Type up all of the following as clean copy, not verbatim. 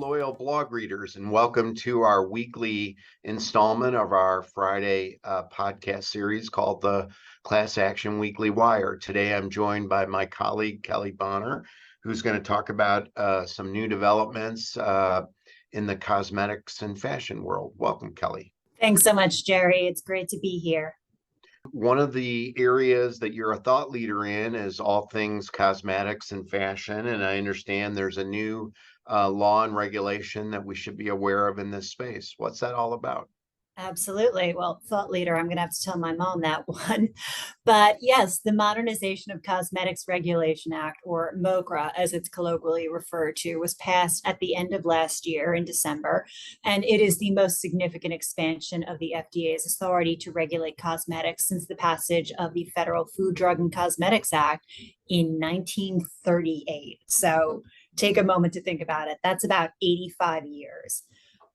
loyal blog readers, and welcome to our weekly installment of our Friday podcast series called the Class Action Weekly Wire. Today, I'm joined by my colleague, Kelly Bonner, who's going to talk about some new developments in the cosmetics and fashion world. Welcome, Kelly. Thanks so much, Jerry. It's great to be here. One of the areas that you're a thought leader in is all things cosmetics and fashion. And I understand there's a new law and regulation that we should be aware of in this space. What's that all about? Absolutely. Well, thought leader, I'm going to have to tell my mom that one. But yes, the Modernization of Cosmetics Regulation Act, or MoCRA, as it's colloquially referred to, was passed at the end of last year in December. And it is the most significant expansion of the FDA's authority to regulate cosmetics since the passage of the Federal Food, Drug, and Cosmetics Act in 1938. So take a moment to think about it. That's about 85 years.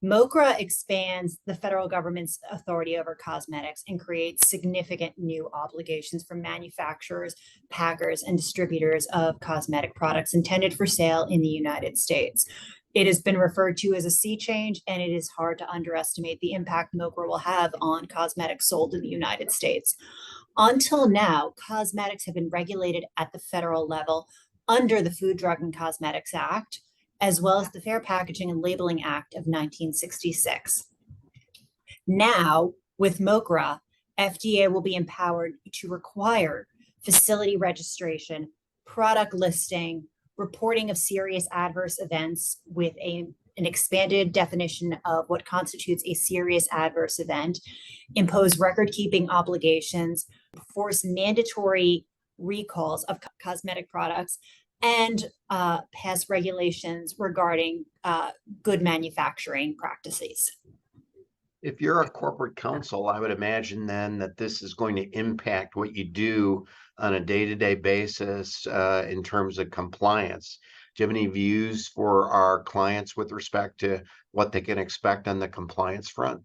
MoCRA expands the federal government's authority over cosmetics and creates significant new obligations for manufacturers, packers, and distributors of cosmetic products intended for sale in the United States. It has been referred to as a sea change, and it is hard to underestimate the impact MoCRA will have on cosmetics sold in the United States. Until now, cosmetics have been regulated at the federal level under the Food, Drug, and Cosmetics Act, as well as the Fair Packaging and Labeling Act of 1966. Now, with MoCRA, FDA will be empowered to require facility registration, product listing, reporting of serious adverse events with an expanded definition of what constitutes a serious adverse event, impose record-keeping obligations, force mandatory recalls of cosmetic products, and pass regulations regarding good manufacturing practices. If you're a corporate counsel, I would imagine then that this is going to impact what you do on a day-to-day basis in terms of compliance. Do you have any views for our clients with respect to what they can expect on the compliance front?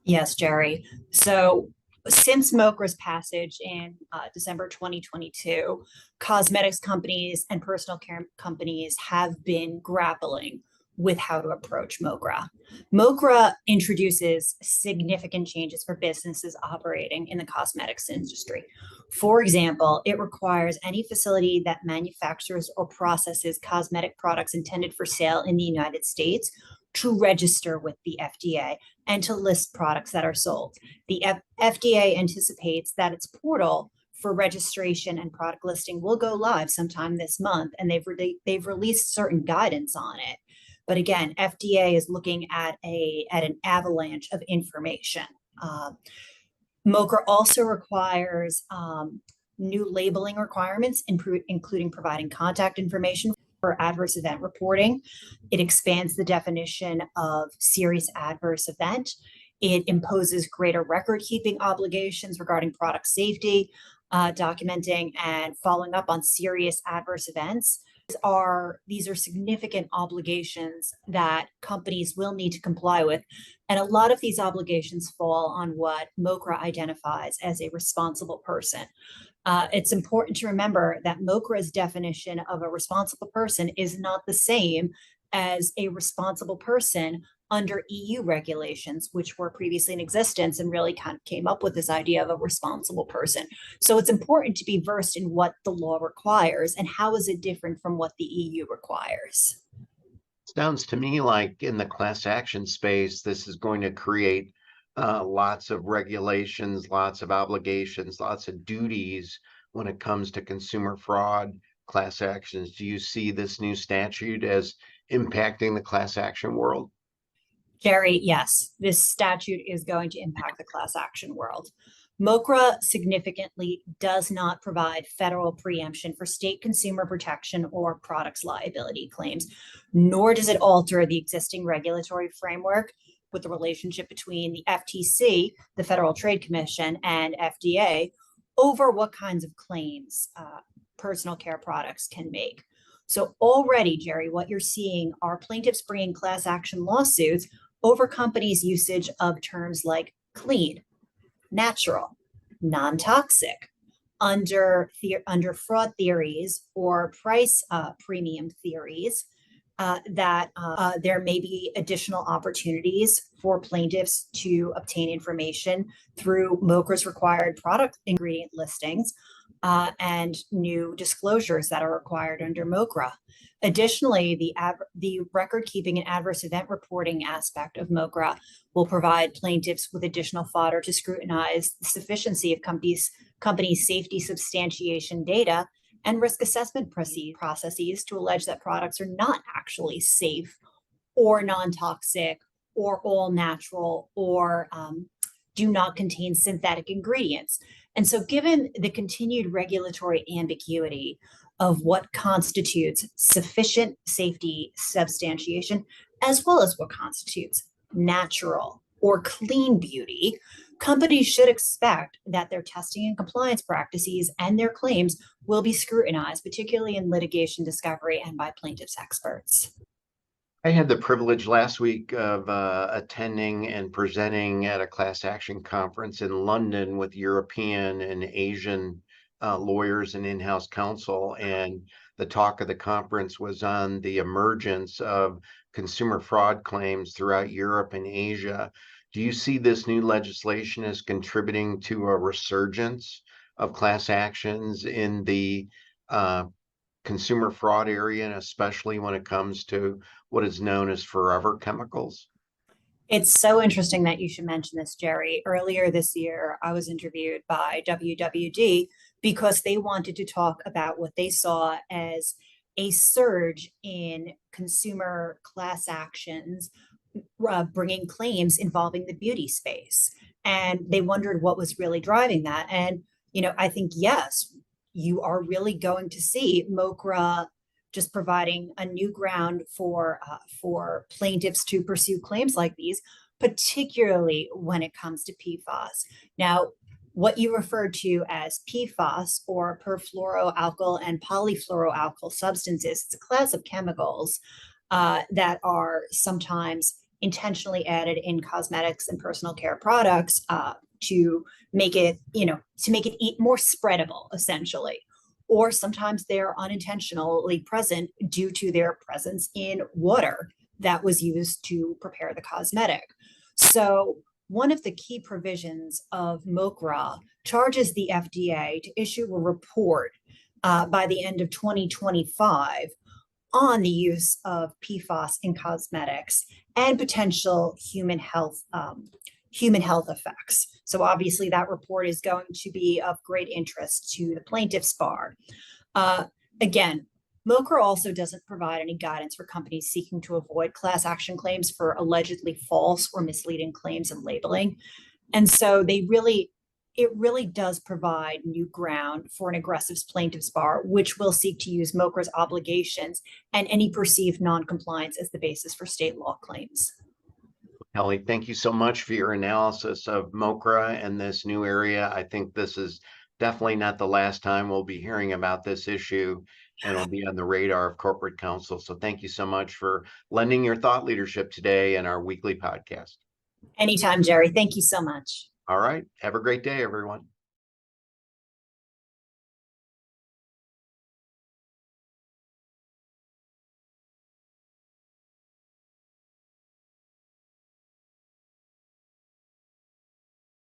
Yes, Jerry. So since MoCRA's passage in December 2022, cosmetics companies and personal care companies have been grappling with how to approach MoCRA. MoCRA introduces significant changes for businesses operating in the cosmetics industry. For example, it requires any facility that manufactures or processes cosmetic products intended for sale in the United States to register with the FDA and to list products that are sold. The FDA anticipates that its portal for registration and product listing will go live sometime this month, and they've released certain guidance on it. But again, FDA is looking at an avalanche of information. MoCRA also requires new labeling requirements, including providing contact information for adverse event reporting. It expands the definition of serious adverse event. It imposes greater record keeping obligations regarding product safety, documenting and following up on serious adverse events. These are significant obligations that companies will need to comply with. And a lot of these obligations fall on what MoCRA identifies as a responsible person. It's important to remember that MoCRA's definition of a responsible person is not the same as a responsible person under EU regulations, which were previously in existence and really kind of came up with this idea of a responsible person. So it's important to be versed in what the law requires and how is it different from what the EU requires. Sounds to me like in the class action space, this is going to create lots of regulations, lots of obligations, lots of duties when it comes to consumer fraud, class actions. Do you see this new statute as impacting the class action world? Jerry, yes, this statute is going to impact the class action world. MoCRA significantly does not provide federal preemption for state consumer protection or products liability claims, nor does it alter the existing regulatory framework with the relationship between the FTC, the Federal Trade Commission, and FDA over what kinds of claims personal care products can make. So already, Jerry, what you're seeing are plaintiffs bringing class action lawsuits over companies' usage of terms like clean, natural, non-toxic, under fraud theories or price premium theories, that there may be additional opportunities for plaintiffs to obtain information through MoCRA's required product ingredient listings and new disclosures that are required under MoCRA. Additionally, the record keeping and adverse event reporting aspect of MoCRA will provide plaintiffs with additional fodder to scrutinize the sufficiency of companies' safety substantiation data and risk assessment processes to allege that products are not actually safe or non-toxic or all natural or do not contain synthetic ingredients. And so given the continued regulatory ambiguity of what constitutes sufficient safety substantiation, as well as what constitutes natural or clean beauty, companies should expect that their testing and compliance practices and their claims will be scrutinized, particularly in litigation discovery and by plaintiffs' experts. I had the privilege last week of attending and presenting at a class action conference in London with European and Asian lawyers and in-house counsel. And the talk of the conference was on the emergence of consumer fraud claims throughout Europe and Asia. Do you see this new legislation as contributing to a resurgence of class actions in the consumer fraud area, and especially when it comes to what is known as forever chemicals? It's so interesting that you should mention this, Jerry. Earlier this year, I was interviewed by WWD because they wanted to talk about what they saw as a surge in consumer class actions, bringing claims involving the beauty space. And they wondered what was really driving that. And, I think, yes, you are really going to see MoCRA just providing a new ground for plaintiffs to pursue claims like these, particularly when it comes to PFAS. Now, what you refer to as PFAS, or perfluoroalkyl and polyfluoroalkyl substances, it's a class of chemicals that are sometimes intentionally added in cosmetics and personal care products to make it, more spreadable, essentially. Or sometimes they're unintentionally present due to their presence in water that was used to prepare the cosmetic. So one of the key provisions of MoCRA charges the FDA to issue a report by the end of 2025 on the use of PFAS in cosmetics and potential human health effects. So obviously that report is going to be of great interest to the plaintiffs' bar. Again, MoCRA also doesn't provide any guidance for companies seeking to avoid class action claims for allegedly false or misleading claims and labeling. And so it really does provide new ground for an aggressive plaintiffs' bar, which will seek to use MoCRA's obligations and any perceived non-compliance as the basis for state law claims. Kelly, thank you so much for your analysis of MoCRA and this new area. I think this is definitely not the last time we'll be hearing about this issue, and it'll be on the radar of corporate counsel. So thank you so much for lending your thought leadership today in our weekly podcast. Anytime, Jerry. Thank you so much. All right. Have a great day, everyone.